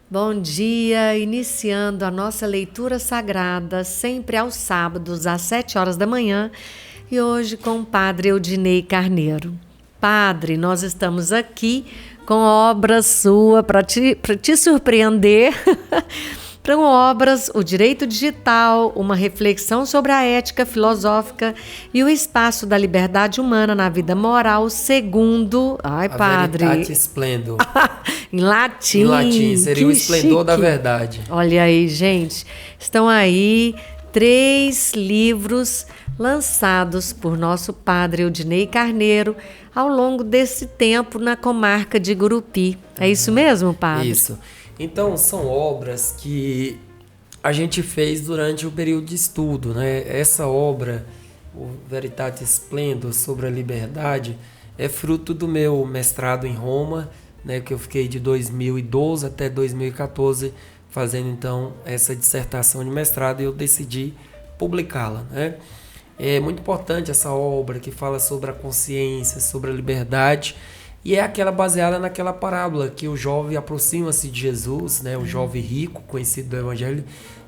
Bom dia, iniciando a nossa leitura sagrada, sempre aos sábados, às 7 horas da manhã, e hoje com o Padre Eudinei Carneiro. Padre, nós estamos aqui com obra sua para te surpreender, com obras O Direito Digital, uma reflexão sobre a ética filosófica e o espaço da liberdade humana na vida moral, segundo... Ai, A Padre... Veritate Splendor. Em latim. Em latim, seria que o esplendor chique. da verdade. Olha aí, gente. Estão aí 3 livros lançados por nosso Padre Eudinei Carneiro ao longo desse tempo na comarca de Gurupi. É isso mesmo, Padre? Isso. Então, são obras que a gente fez durante o período de estudo, né? Essa obra, o Veritate Splendor, sobre a liberdade, é fruto do meu mestrado em Roma, né? Que eu fiquei de 2012 até 2014 fazendo, então, essa dissertação de mestrado e eu decidi publicá-la, né? É muito importante essa obra que fala sobre a consciência, sobre a liberdade, e é aquela baseada naquela parábola que o jovem aproxima-se de Jesus, né, o jovem rico, conhecido do Evangelho,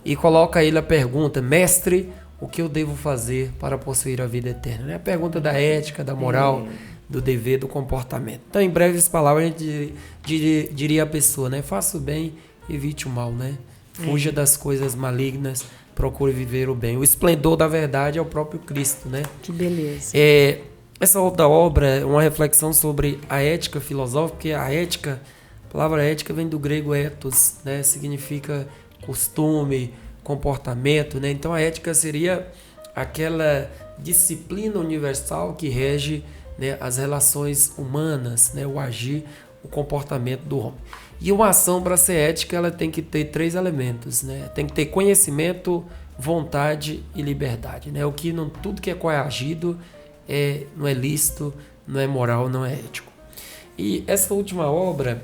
e coloca a ele a pergunta: mestre, o que eu devo fazer para possuir a vida eterna? É a pergunta da ética, da moral, do dever, do comportamento. Então, em breves palavras, a gente diria à pessoa, né, faça o bem, evite o mal, né? Fuja das coisas malignas, procure viver o bem. O esplendor da verdade é o próprio Cristo, né? Que beleza. Essa outra obra é uma reflexão sobre a ética filosófica, porque a palavra ética vem do grego ethos, né? Significa costume, comportamento, né? Então a ética seria aquela disciplina universal que rege, né, as relações humanas, né? O agir, o comportamento do homem. E uma ação, para ser ética, ela tem que ter 3 elementos, né? Tem que ter conhecimento, vontade e liberdade, né? Tudo que é coagido não é lícito, não é moral, não é ético. E essa última obra,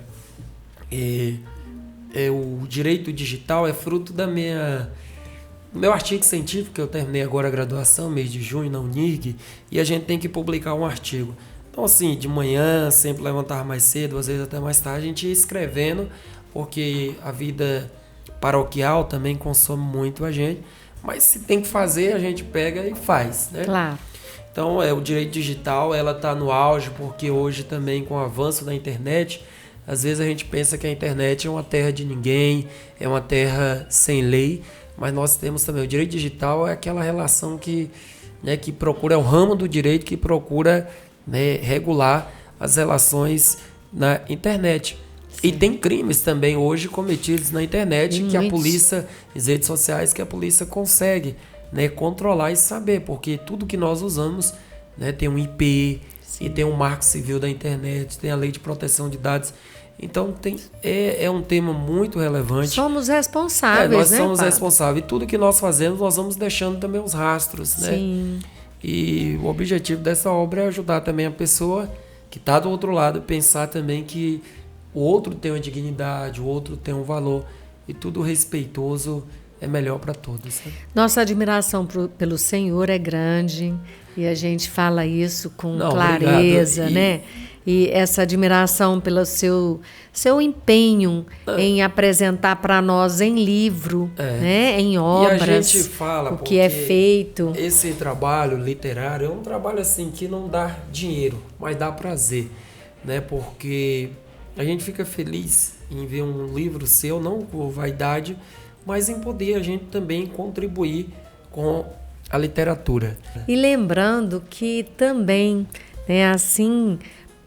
o Direito Digital, é fruto do meu artigo científico, que eu terminei agora a graduação, mês de junho, na Unig, e a gente tem que publicar um artigo. Então, assim, de manhã, sempre levantar mais cedo, às vezes até mais tarde, a gente ia escrevendo, porque a vida paroquial também consome muito a gente, mas se tem que fazer, a gente pega e faz, né? Claro. Então, o direito digital, ela está no auge, porque hoje também, com o avanço da internet, às vezes a gente pensa que a internet é uma terra de ninguém, é uma terra sem lei, mas nós temos também o direito digital, é aquela relação que procura, é o ramo do direito que procura, né, regular as relações na internet. Sim. E tem crimes também hoje cometidos na internet, que a polícia, as redes sociais, que a polícia consegue, né, controlar e saber, porque tudo que nós usamos, né, tem um IP, sim, e tem um marco civil da internet, tem a lei de proteção de dados. Então é um tema muito relevante. Somos responsáveis, nós né, somos Padre? responsáveis. E tudo que nós fazemos, nós vamos deixando também os rastros, né? Sim. E o objetivo dessa obra é ajudar também a pessoa que está do outro lado a pensar também que o outro tem uma dignidade, o outro tem um valor, e tudo respeitoso é melhor para todos. Né? Nossa admiração pelo Senhor é grande e a gente fala isso com clareza, né? E essa admiração pelo seu empenho em apresentar para nós em livro, né? Em obras, e a gente fala o que é feito. Esse trabalho literário é um trabalho assim que não dá dinheiro, mas dá prazer, né? Porque a gente fica feliz em ver um livro seu, não por vaidade, mas em poder a gente também contribuir com a literatura. E lembrando que também, né, assim,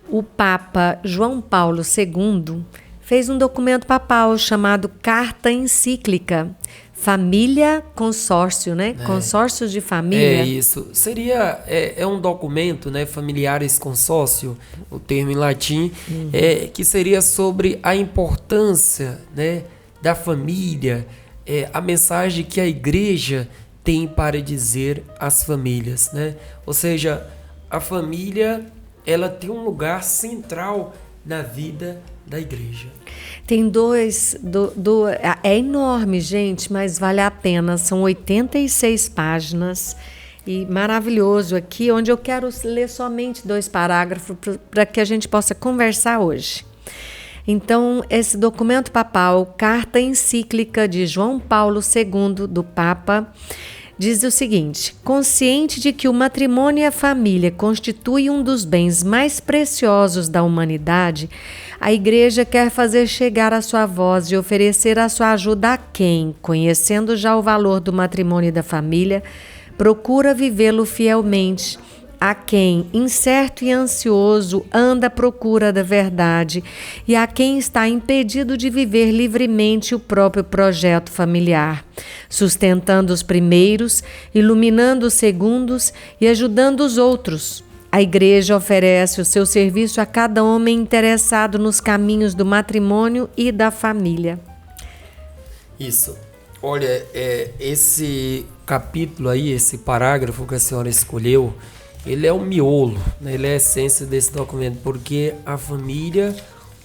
o Papa João Paulo II fez um documento papal chamado Carta Encíclica, Família Consórcio, né? Consórcio de família. É isso. Seria um documento, né, Familiaris Consórcio, o termo em latim, que seria sobre a importância, né, da família, a mensagem que a igreja tem para dizer às famílias, né? Ou seja, a família, ela tem um lugar central na vida da igreja. Tem é enorme, gente, mas vale a pena. São 86 páginas e maravilhoso aqui, onde eu quero ler somente 2 parágrafos para que a gente possa conversar hoje. Então, esse documento papal, carta encíclica de João Paulo II, do Papa, diz o seguinte: consciente de que o matrimônio e a família constituem um dos bens mais preciosos da humanidade, a Igreja quer fazer chegar a sua voz e oferecer a sua ajuda a quem, conhecendo já o valor do matrimônio e da família, procura vivê-lo fielmente, a quem, incerto e ansioso, anda à procura da verdade e a quem está impedido de viver livremente o próprio projeto familiar, sustentando os primeiros, iluminando os segundos e ajudando os outros. A Igreja oferece o seu serviço a cada homem interessado nos caminhos do matrimônio e da família. Isso. Olha, esse capítulo aí, esse parágrafo que a senhora escolheu, ele é o miolo, né? Ele é a essência desse documento, porque a família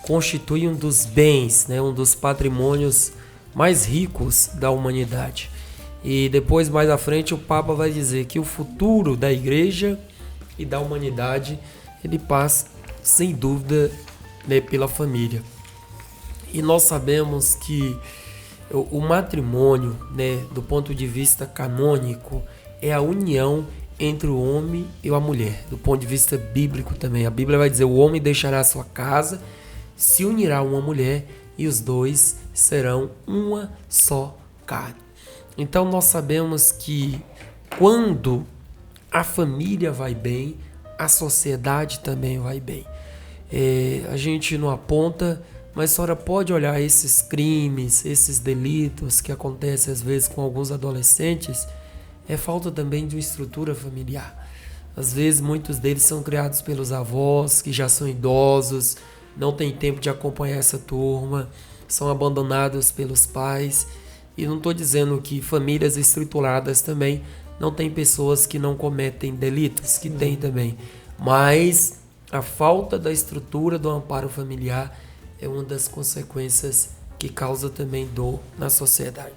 constitui um dos bens, né? Um dos patrimônios mais ricos da humanidade. E depois, mais à frente, o Papa vai dizer que o futuro da Igreja e da humanidade, ele passa, sem dúvida, né, pela família. E nós sabemos que o matrimônio, né, do ponto de vista canônico, é a união entre o homem e a mulher, do ponto de vista bíblico também. A Bíblia vai dizer: o homem deixará a sua casa, se unirá a uma mulher e os dois serão uma só carne. Então nós sabemos que quando a família vai bem, a sociedade também vai bem. A gente não aponta, mas a senhora pode olhar esses crimes, esses delitos que acontecem às vezes com alguns adolescentes. É falta também de uma estrutura familiar. Às vezes muitos deles são criados pelos avós, que já são idosos, não têm tempo de acompanhar essa turma, são abandonados pelos pais. E não estou dizendo que famílias estruturadas também não tem pessoas que não cometem delitos, que tem também. Mas a falta da estrutura do amparo familiar é uma das consequências que causa também dor na sociedade.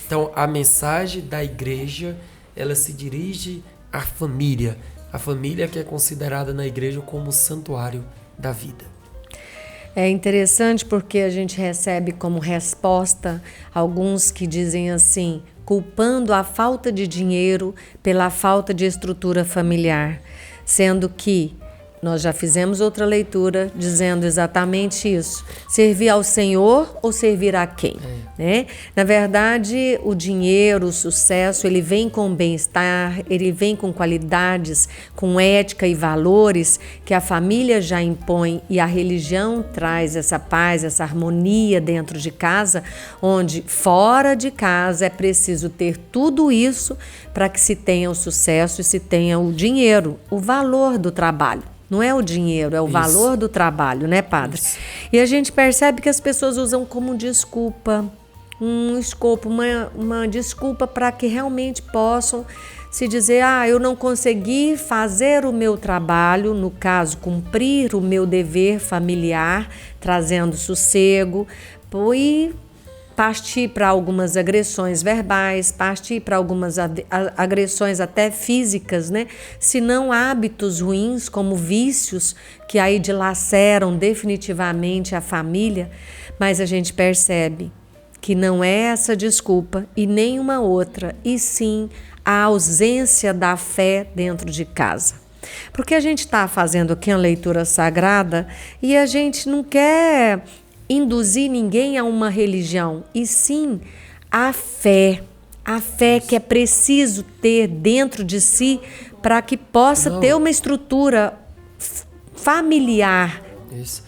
Então, a mensagem da Igreja, ela se dirige à família. A família que é considerada na Igreja como o santuário da vida. É interessante porque a gente recebe como resposta alguns que dizem assim, culpando a falta de dinheiro pela falta de estrutura familiar, sendo que nós já fizemos outra leitura dizendo exatamente isso. Servir ao Senhor ou servir a quem? Né? Na verdade, o dinheiro, o sucesso, ele vem com bem-estar, ele vem com qualidades, com ética e valores que a família já impõe e a religião traz essa paz, essa harmonia dentro de casa, onde fora de casa é preciso ter tudo isso para que se tenha o sucesso e se tenha o dinheiro, o valor do trabalho. Não é o dinheiro, é o valor do trabalho, né, padre? Isso. E a gente percebe que as pessoas usam como desculpa, uma desculpa para que realmente possam se dizer: eu não consegui fazer o meu trabalho, no caso, cumprir o meu dever familiar, trazendo sossego, e partir para algumas agressões verbais, partir para algumas agressões até físicas, né? Se não hábitos ruins, como vícios, que aí dilaceram definitivamente a família, mas a gente percebe que não é essa desculpa e nenhuma outra, e sim a ausência da fé dentro de casa. Porque a gente está fazendo aqui uma leitura sagrada e a gente não quer induzir ninguém a uma religião, e sim a fé que é preciso ter dentro de si para que possa ter uma estrutura familiar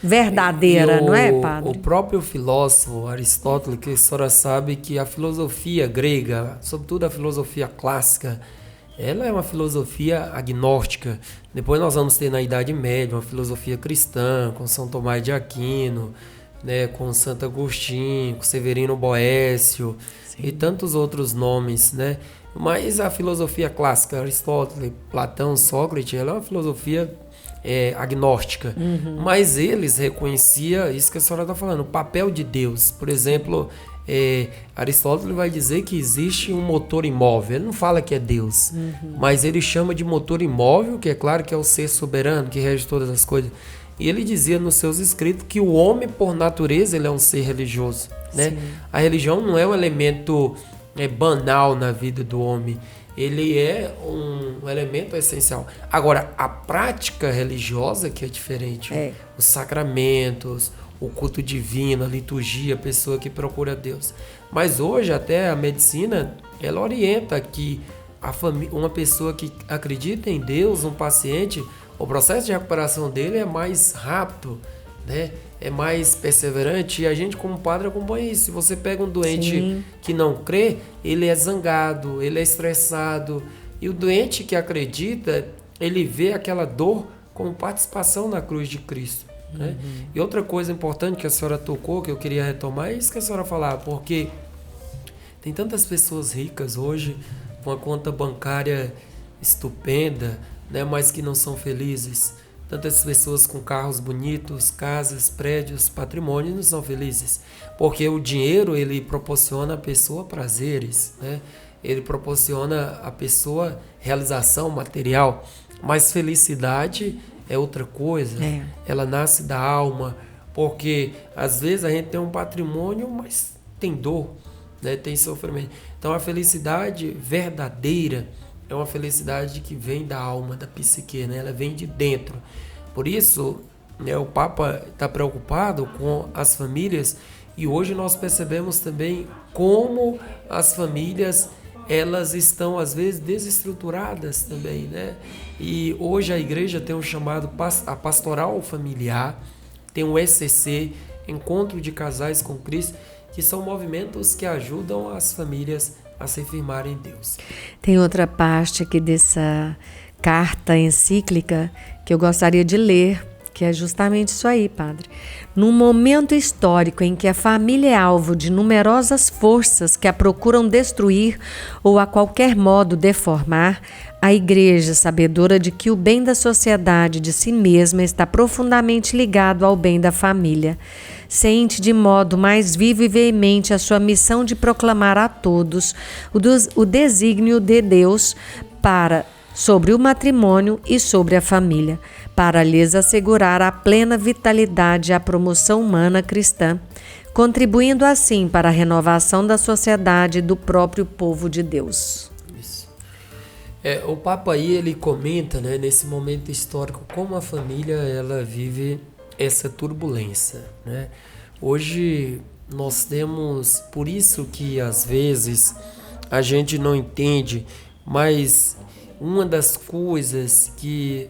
verdadeira, não é, padre? O próprio filósofo Aristóteles, que a senhora sabe que a filosofia grega, sobretudo a filosofia clássica, ela é uma filosofia agnóstica. Depois nós vamos ter na Idade Média uma filosofia cristã, com São Tomás de Aquino, né, com Santo Agostinho, com Severino Boécio, sim, e tantos outros nomes, né? Mas a filosofia clássica, Aristóteles, Platão, Sócrates, ela é uma filosofia agnóstica. Mas eles reconheciam isso que a senhora está falando, o papel de Deus. Por exemplo, Aristóteles vai dizer que existe um motor imóvel. Ele não fala que é Deus, mas ele chama de motor imóvel, que é claro que é o ser soberano, que rege todas as coisas. E ele dizia nos seus escritos que o homem, por natureza, ele é um ser religioso, né? A religião não é um elemento banal na vida do homem. Ele é um elemento essencial. Agora, a prática religiosa que é diferente. Os sacramentos, o culto divino, a liturgia, a pessoa que procura Deus. Mas hoje até a medicina, ela orienta que uma pessoa que acredita em Deus, um paciente, o processo de recuperação dele é mais rápido, né? É mais perseverante, e a gente como padre acompanha isso. Se você pega um doente que não crê, ele é zangado, ele é estressado, e o doente que acredita, ele vê aquela dor como participação na cruz de Cristo, né? E outra coisa importante que a senhora tocou, que eu queria retomar, é isso que a senhora falava, porque tem tantas pessoas ricas hoje, com a conta bancária estupenda, né, mas que não são felizes. Tantas pessoas com carros bonitos, casas, prédios, patrimônios não são felizes. Porque o dinheiro, ele proporciona à pessoa prazeres, né? Ele proporciona à pessoa realização material. Mas felicidade é outra coisa. Ela nasce da alma. Porque às vezes a gente tem um patrimônio, mas tem dor, né? Tem sofrimento. Então a felicidade verdadeira é uma felicidade que vem da alma, da psique, né? Ela vem de dentro. Por isso, né, o Papa está preocupado com as famílias, e hoje nós percebemos também como as famílias, elas estão às vezes desestruturadas também, né? E hoje a igreja tem um chamado a pastoral familiar, tem o ECC, Encontro de Casais com Cristo, que são movimentos que ajudam as famílias a se firmarem em Deus. Tem outra parte aqui dessa carta encíclica que eu gostaria de ler, que é justamente isso aí, padre. Num momento histórico em que a família é alvo de numerosas forças que a procuram destruir ou a qualquer modo deformar, a Igreja, sabedora de que o bem da sociedade de si mesma está profundamente ligado ao bem da família, sente de modo mais vivo e veemente a sua missão de proclamar a todos o desígnio de Deus sobre o matrimônio e sobre a família, para lhes assegurar a plena vitalidade e a promoção humana cristã, contribuindo assim para a renovação da sociedade e do próprio povo de Deus. Isso. O Papa aí, ele comenta, né, nesse momento histórico, como a família ela vive essa turbulência, né? Hoje nós temos, por isso que às vezes a gente não entende, mas uma das coisas que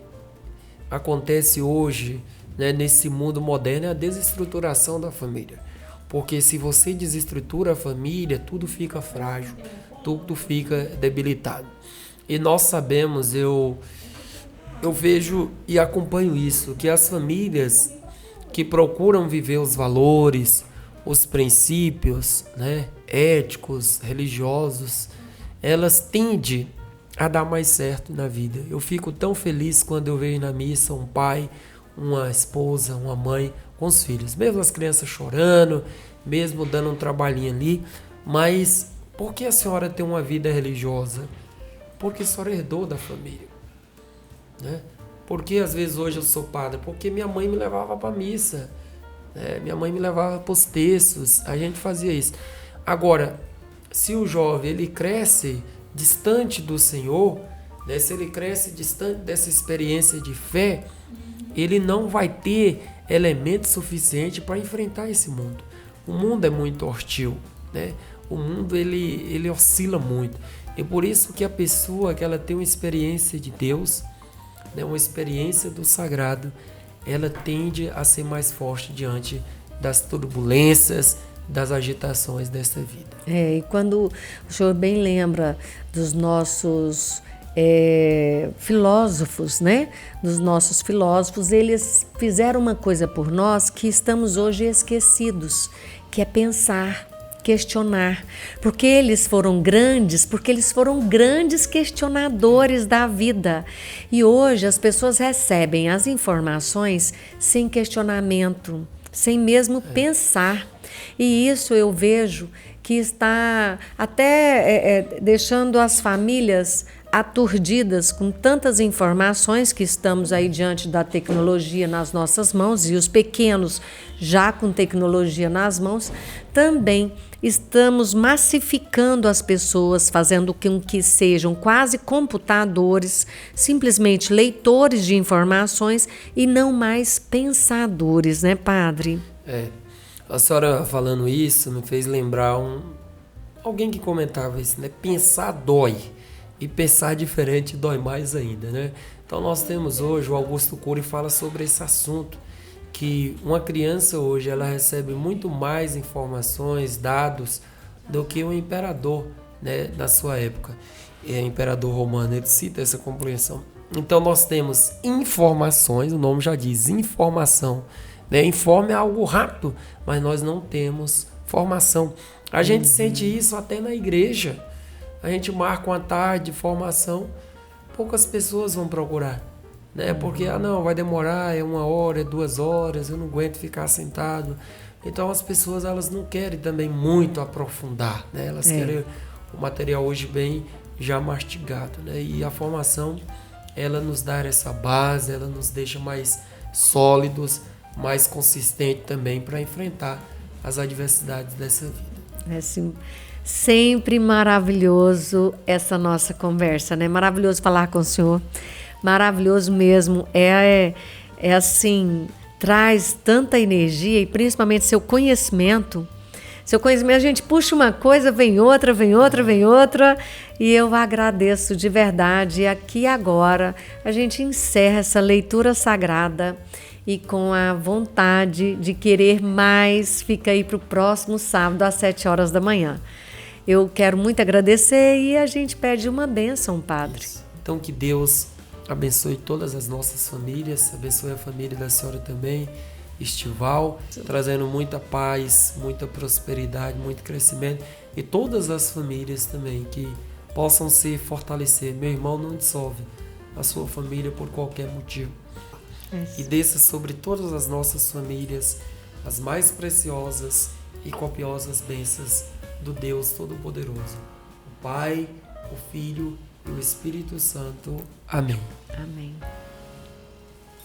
acontece hoje, né, nesse mundo moderno é a desestruturação da família. Porque se você desestrutura a família, tudo fica frágil, tudo fica debilitado. E nós sabemos, eu vejo e acompanho isso, que as famílias que procuram viver os valores, os princípios, né, éticos, religiosos, elas tendem a dar mais certo na vida. Eu fico tão feliz quando eu vejo na missa um pai, uma esposa, uma mãe com os filhos, mesmo as crianças chorando, mesmo dando um trabalhinho ali, mas por que a senhora tem uma vida religiosa? Porque a senhora herdou da família, né? Porque às vezes hoje eu sou padre? Porque minha mãe me levava para a missa, né? Minha mãe me levava para os textos, a gente fazia isso. Agora, se o jovem ele cresce distante do Senhor, né? Se ele cresce distante dessa experiência de fé, ele não vai ter elemento suficiente para enfrentar esse mundo. O mundo é muito hostil, né? O mundo ele oscila muito. É por isso que a pessoa que ela tem uma experiência de Deus, né, uma experiência do sagrado, ela tende a ser mais forte diante das turbulências, das agitações dessa vida. E quando o senhor bem lembra dos nossos filósofos, né? Dos nossos filósofos, eles fizeram uma coisa por nós que estamos hoje esquecidos, que é pensar, questionar, porque eles foram grandes questionadores da vida. E hoje as pessoas recebem as informações sem questionamento, sem mesmo pensar. E isso eu vejo que está até deixando as famílias aturdidas com tantas informações que estamos aí diante da tecnologia nas nossas mãos, e os pequenos já com tecnologia nas mãos, também estamos massificando as pessoas, fazendo com que sejam quase computadores, simplesmente leitores de informações e não mais pensadores, né, padre? A senhora falando isso me fez lembrar alguém que comentava isso, né? Pensar dói. E pensar diferente dói mais ainda, né? Então nós temos hoje, o Augusto Cury fala sobre esse assunto, que uma criança hoje ela recebe muito mais informações, dados, do que o imperador, né, na sua época. O imperador romano, ele cita essa compreensão. Então nós temos informações, o nome já diz, informação, né? Informe é algo rápido, mas nós não temos formação. A gente sente isso até na igreja. A gente marca uma tarde de formação, poucas pessoas vão procurar, né? Porque, não, vai demorar, é 1 hora, é 2 horas, eu não aguento ficar sentado. Então as pessoas, elas não querem também muito aprofundar, né? Elas querem o material hoje bem já mastigado, né? E a formação, ela nos dá essa base, ela nos deixa mais sólidos, mais consistentes também para enfrentar as adversidades dessa vida. É sim. Sempre maravilhoso essa nossa conversa, né? Maravilhoso falar com o senhor, maravilhoso mesmo. É assim, traz tanta energia e principalmente seu conhecimento. Seu conhecimento, a gente puxa uma coisa, vem outra, vem outra, vem outra. E eu agradeço de verdade. Aqui agora a gente encerra essa leitura sagrada e com a vontade de querer mais, fica aí para o próximo sábado às 7 horas da manhã. Eu quero muito agradecer e a gente pede uma bênção, padre. Então que Deus abençoe todas as nossas famílias, abençoe a família da senhora também, Estival, trazendo muita paz, muita prosperidade, muito crescimento, e todas as famílias também que possam se fortalecer. Meu irmão, não dissolve a sua família por qualquer motivo. E desça sobre todas as nossas famílias as mais preciosas e copiosas bênçãos do Deus Todo-Poderoso, o Pai, o Filho e o Espírito Santo. Amém. Amém.